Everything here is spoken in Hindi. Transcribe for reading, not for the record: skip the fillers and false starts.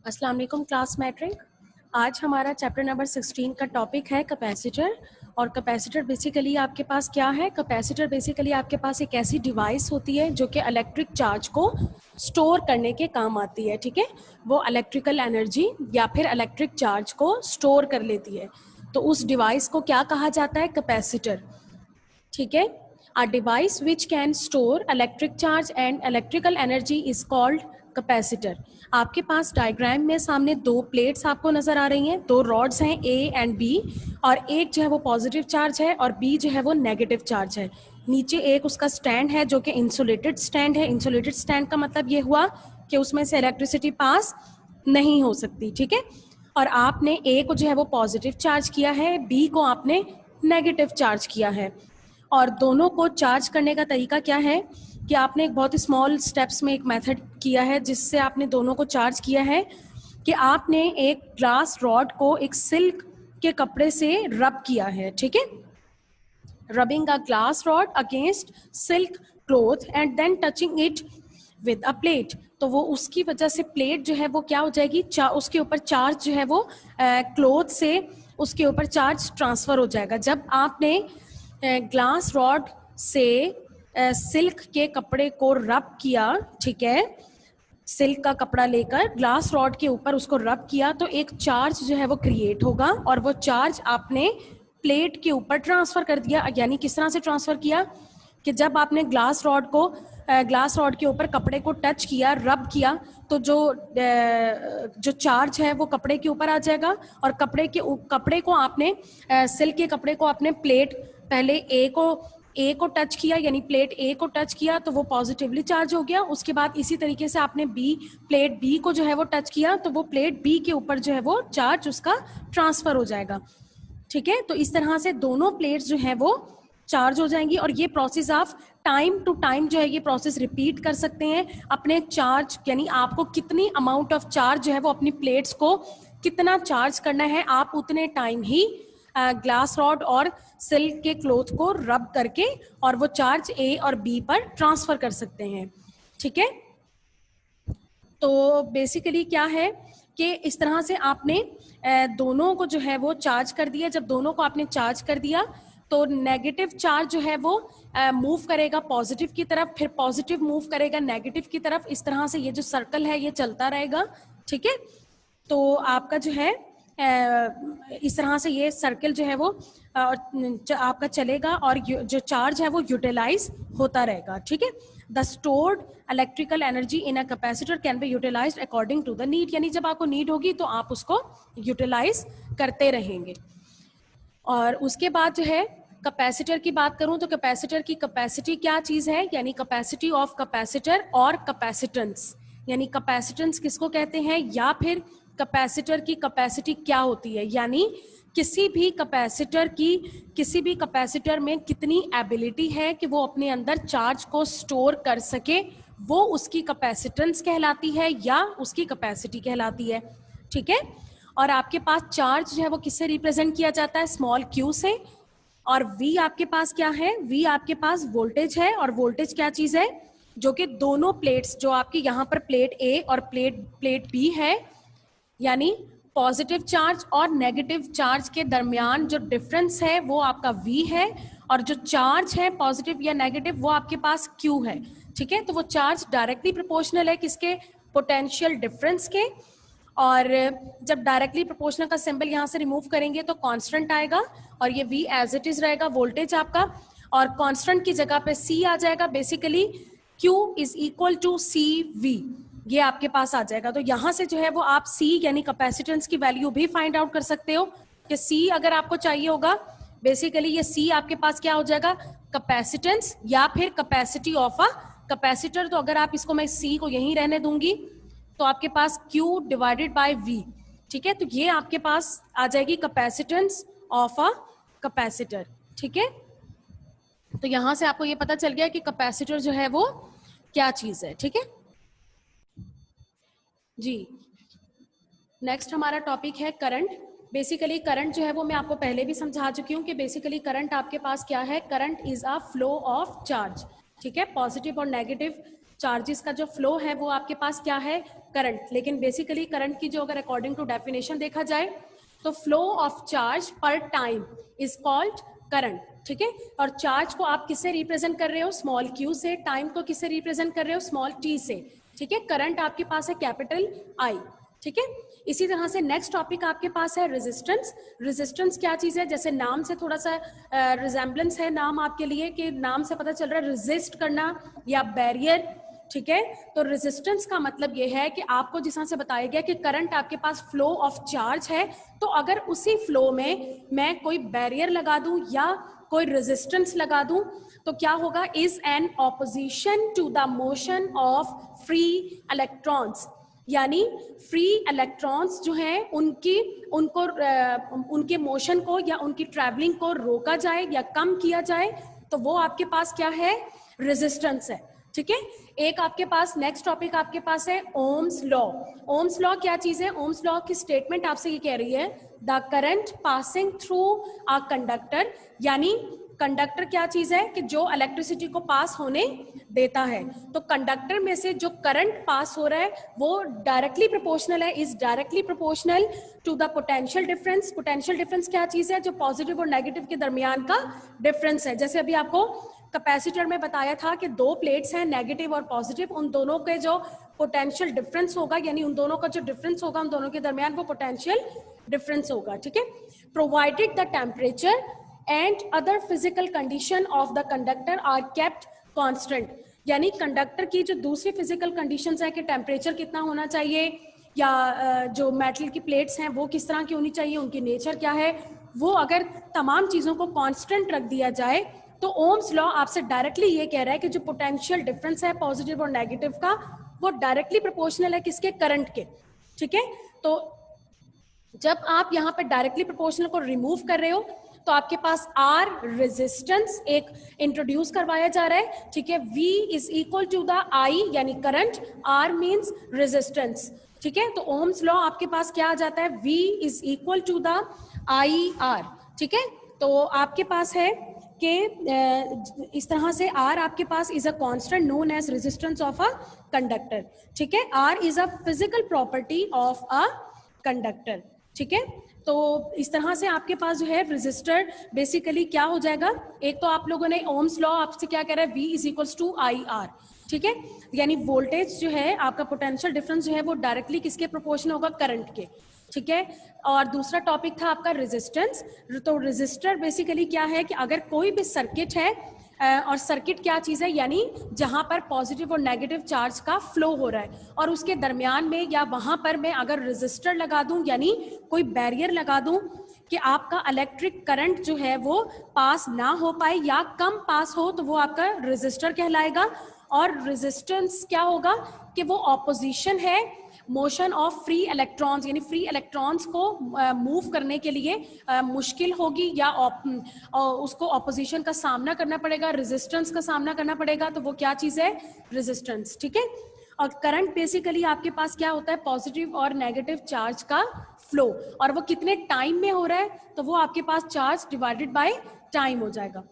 अस्सलाम वालेकुम क्लास मैट्रिक। आज हमारा चैप्टर नंबर 16 का टॉपिक है कैपेसिटर। और कैपेसिटर बेसिकली आपके पास क्या है? कैपेसिटर बेसिकली आपके पास एक ऐसी डिवाइस होती है जो कि इलेक्ट्रिक चार्ज को स्टोर करने के काम आती है। ठीक है, वो इलेक्ट्रिकल एनर्जी या फिर इलेक्ट्रिक चार्ज को स्टोर कर लेती है। तो उस डिवाइस को क्या कहा जाता है? कैपेसिटर। ठीक है, a device which can store electric charge and electrical energy is called capacitor. आपके पास डायग्राम में सामने दो प्लेट्स आपको नजर आ रही हैं, दो रॉड्स हैं ए एंड बी, और एक जो है वो पॉजिटिव चार्ज है और बी जो है वो नेगेटिव चार्ज है। नीचे एक उसका स्टैंड है जो कि इंसुलेटेड स्टैंड है। इंसुलेटेड स्टैंड का मतलब ये हुआ कि उसमें से इलेक्ट्रिसिटी पास नहीं हो सकती। ठीक है, और आपने ए को जो है वो पॉजिटिव चार्ज किया है, बी को आपने नेगेटिव चार्ज किया है। और दोनों को चार्ज करने का तरीका क्या है कि आपने एक बहुत ही स्मॉल स्टेप्स में एक मेथड किया है जिससे आपने दोनों को चार्ज किया है कि आपने एक ग्लास रॉड को एक सिल्क के कपड़े से रब किया है। ठीक है, rubbing a glass rod against silk cloth and then touching it with a plate. तो वो उसकी वजह से प्लेट जो है वो क्या हो जाएगी, उसके ऊपर चार्ज जो है वो क्लॉथ से उसके ऊपर चार्ज ट्रांसफर हो जाएगा। जब आपने ग्लास रॉड से सिल्क के कपड़े को रब किया, ठीक है, सिल्क का कपड़ा लेकर ग्लास रॉड के ऊपर उसको रब किया, तो एक चार्ज जो है वो क्रिएट होगा और वो चार्ज आपने प्लेट के ऊपर ट्रांसफर कर दिया। यानी किस तरह से ट्रांसफर किया कि जब आपने ग्लास रॉड के ऊपर कपड़े को टच किया, रब किया, तो जो चार्ज है वो कपड़े के ऊपर आ जाएगा और कपड़े को आपने सिल्क के कपड़े को आपने प्लेट पहले ए को टच किया, यानी प्लेट ए को टच किया तो वो पॉजिटिवली चार्ज हो गया। उसके बाद इसी तरीके से आपने प्लेट बी को जो है वो टच किया तो वो प्लेट बी के ऊपर जो है वो चार्ज उसका ट्रांसफर हो जाएगा। ठीक है, तो इस तरह से दोनों प्लेट्स जो है वो चार्ज हो जाएंगी और ये प्रोसेस आप टाइम टू टाइम जो है ये प्रोसेस रिपीट कर सकते हैं। अपने चार्ज यानी आपको कितनी अमाउंट ऑफ चार्ज जो है वो अपनी प्लेट्स को कितना चार्ज करना है, आप उतने टाइम ही ग्लास रॉड और सिल्क के क्लॉथ को रब करके और वो चार्ज ए और बी पर ट्रांसफर कर सकते हैं। ठीक है, तो बेसिकली क्या है कि इस तरह से आपने दोनों को जो है वो चार्ज कर दिया। जब दोनों को आपने चार्ज कर दिया तो नेगेटिव चार्ज जो है वो मूव करेगा पॉजिटिव की तरफ, फिर पॉजिटिव मूव करेगा नेगेटिव की तरफ। इस तरह से ये जो सर्कल है ये चलता रहेगा। ठीक है, तो आपका जो है इस तरह से ये सर्कल जो है वो आपका चलेगा और जो चार्ज है वो यूटिलाइज होता रहेगा। ठीक है, the stored electrical energy in a capacitor can be utilised according to the need, यानी जब आपको नीड होगी तो आप उसको यूटिलाइज करते रहेंगे। और उसके बाद जो है कैपेसिटर की बात करूं तो कैपेसिटर की कैपेसिटी क्या चीज है, यानी कैपेसिटी ऑफ कैपेसिटर और कैपेसिटेंस। यानी कैपेसिटेंस किसको कहते हैं या फिर कैपेसिटर की कैपेसिटी क्या होती है, यानी किसी भी कैपेसिटर में कितनी एबिलिटी है कि वो अपने अंदर चार्ज को स्टोर कर सके, वो उसकी कैपेसिटेंस कहलाती है या उसकी कैपेसिटी कहलाती है। ठीक है, और आपके पास चार्ज जो है वो किससे रिप्रेजेंट किया जाता है? स्मॉल क्यू से। और V आपके पास क्या है? V आपके पास वोल्टेज है। और वोल्टेज क्या चीज है? जो कि दोनों प्लेट्स, जो आपकी यहाँ पर प्लेट A और प्लेट B है, यानी पॉजिटिव चार्ज और नेगेटिव चार्ज के दरमियान जो डिफरेंस है वो आपका V है, और जो चार्ज है पॉजिटिव या नेगेटिव वो आपके पास Q है। ठीक है, तो वो चार्ज डायरेक्टली प्रोपोर्शनल है किसके? पोटेंशियल डिफरेंस के। और जब डायरेक्टली प्रोपोर्शनल का सिंबल यहाँ से रिमूव करेंगे तो कांस्टेंट आएगा और ये V एज इट इज रहेगा वोल्टेज आपका, और कांस्टेंट की जगह पे C आ जाएगा। Basically Q is equal to CV, ये आपके पास आ जाएगा। तो यहाँ से जो है वो आप C यानी कैपेसिटेंस की वैल्यू भी फाइंड आउट कर सकते हो कि C अगर आपको चाहिए होगा, बेसिकली ये C आपके पास क्या हो जाएगा? कैपेसिटेंस या फिर कैपेसिटी ऑफ अ कैपेसिटर। तो अगर आप इसको मैं C को यहीं रहने दूंगी तो आपके पास Q डिवाइडेड बाय V। ठीक है, तो ये आपके पास आ जाएगी कैपेसिटेंस ऑफ अ कैपेसिटर। ठीक है, तो यहां से आपको ये पता चल गया कि कैपेसिटर जो है वो क्या चीज है। ठीक है जी, नेक्स्ट हमारा टॉपिक है करंट। बेसिकली करंट जो है वो मैं आपको पहले भी समझा चुकी हूँ कि बेसिकली करंट आपके पास क्या है? Current is a flow of charge. ठीक है, पॉजिटिव और नेगेटिव चार्जेस का जो फ्लो है वो आपके पास क्या है, करंट। लेकिन बेसिकली करंट की जो अगर अकॉर्डिंग टू डेफिनेशन देखा जाए तो फ्लो ऑफ चार्ज पर टाइम इज कॉल्ड करंट, ठीक है। और चार्ज को आप किससे रिप्रेजेंट कर रहे हो, स्मॉल क्यू से, टाइम को किससे रिप्रेजेंट कर रहे हो, स्मॉल टी से, ठीक है। करंट आपके पास है कैपिटल आई, ठीक है। इसी तरह से नेक्स्ट टॉपिक आपके पास है रेजिस्टेंस। रेजिस्टेंस क्या चीज है, जैसे नाम से थोड़ा सा रिजेम्बलेंस है नाम आपके लिए, कि नाम से पता चल रहा है रेजिस्ट करना या बैरियर, ठीक है। तो रेजिस्टेंस का मतलब ये है कि आपको जिस तरह से बताया गया कि करंट आपके पास फ्लो ऑफ चार्ज है, तो अगर उसी फ्लो में मैं कोई बैरियर लगा दूं या कोई रेजिस्टेंस लगा दूं तो क्या होगा, is an opposition to the motion of free electrons. यानी फ्री इलेक्ट्रॉन्स जो हैं उनके मोशन को या उनकी ट्रैवलिंग को रोका जाए या कम किया जाए, तो वो आपके पास क्या है, रेजिस्टेंस है, ठीक है। एक आपके पास नेक्स्ट टॉपिक आपके पास है ओम्स लॉ। ओम्स लॉ क्या चीज है, ओम्स लॉ की स्टेटमेंट आपसे ये कह रही है the current passing through a conductor, यानी कंडक्टर क्या चीज है कि जो इलेक्ट्रिसिटी को पास होने देता है। तो कंडक्टर में से जो करंट पास हो रहा है वो डायरेक्टली प्रोपोर्शनल है, is directly proportional to the potential difference. Potential difference क्या चीज है, जो पॉजिटिव और नेगेटिव के दरमियान का डिफरेंस है। जैसे अभी आपको कैपेसिटर में बताया था कि दो प्लेट्स हैं नेगेटिव और पॉजिटिव, उन दोनों के जो पोटेंशियल डिफरेंस होगा, यानी उन दोनों का जो डिफरेंस होगा उन दोनों के दरमियान, वो पोटेंशियल डिफरेंस होगा, ठीक है। Provided the temperature and other physical condition of the conductor are kept constant, यानी कंडक्टर की जो दूसरी फिजिकल कंडीशंस है कि टेम्परेचर कितना होना चाहिए, या जो मेटल की प्लेट्स हैं वो किस तरह की होनी चाहिए, उनकी नेचर क्या है, वो अगर तमाम चीज़ों को कांस्टेंट रख दिया जाए तो ओम्स लॉ आपसे डायरेक्टली ये कह रहा है कि जो पोटेंशियल डिफरेंस है पॉजिटिव और नेगेटिव का, वो डायरेक्टली प्रोपोर्शनल है किसके, करंट के, ठीक है। तो जब आप यहाँ पे डायरेक्टली प्रोपोर्शनल को रिमूव कर रहे हो तो आपके पास आर रेजिस्टेंस एक इंट्रोड्यूस करवाया जा रहा है, ठीक है। V is equal to the I यानी करंट, R मींस रेजिस्टेंस, ठीक है। तो ओम्स लॉ आपके पास क्या आ जाता है, V is equal to the IR, ठीक है। तो आपके पास है कि इस तरह से R आपके पास is a constant known as resistance of a conductor, ठीक है। R is a physical property of a conductor, ठीक है। तो इस तरह से आपके पास जो है रेजिस्टर बेसिकली क्या हो जाएगा, एक तो आप लोगों ने ओम्स लॉ आपसे क्या कह रहा है, V is equals to IR, ठीक है। यानी वोल्टेज जो है आपका पोटेंशियल डिफरेंस जो है वो डायरेक्टली किसके प्रोपोर्शनल होगा, करंट के, ठीक है। और दूसरा टॉपिक था आपका रेजिस्टेंस। तो रेजिस्टर बेसिकली क्या है कि अगर कोई भी सर्किट है और सर्किट क्या चीज़ है, यानी जहां पर पॉजिटिव और नेगेटिव चार्ज का फ्लो हो रहा है और उसके दरमियान में या वहां पर मैं अगर रेजिस्टर लगा दूं, यानी कोई बैरियर लगा दूं कि आपका इलेक्ट्रिक करंट जो है वो पास ना हो पाए या कम पास हो, तो वो आपका रेजिस्टर कहलाएगा। और रेजिस्टेंस क्या होगा कि वो ऑपोजिशन है मोशन ऑफ फ्री इलेक्ट्रॉन्स, यानी फ्री इलेक्ट्रॉन्स को मूव करने के लिए मुश्किल होगी या उसको ऑपोजिशन का सामना करना पड़ेगा, रेजिस्टेंस का सामना करना पड़ेगा, तो वो क्या चीज़ है, रेजिस्टेंस, ठीक है। और करंट बेसिकली आपके पास क्या होता है, पॉजिटिव और नेगेटिव चार्ज का फ्लो, और वो कितने टाइम में हो रहा है, तो वो आपके पास चार्ज डिवाइडेड बाय टाइम हो जाएगा।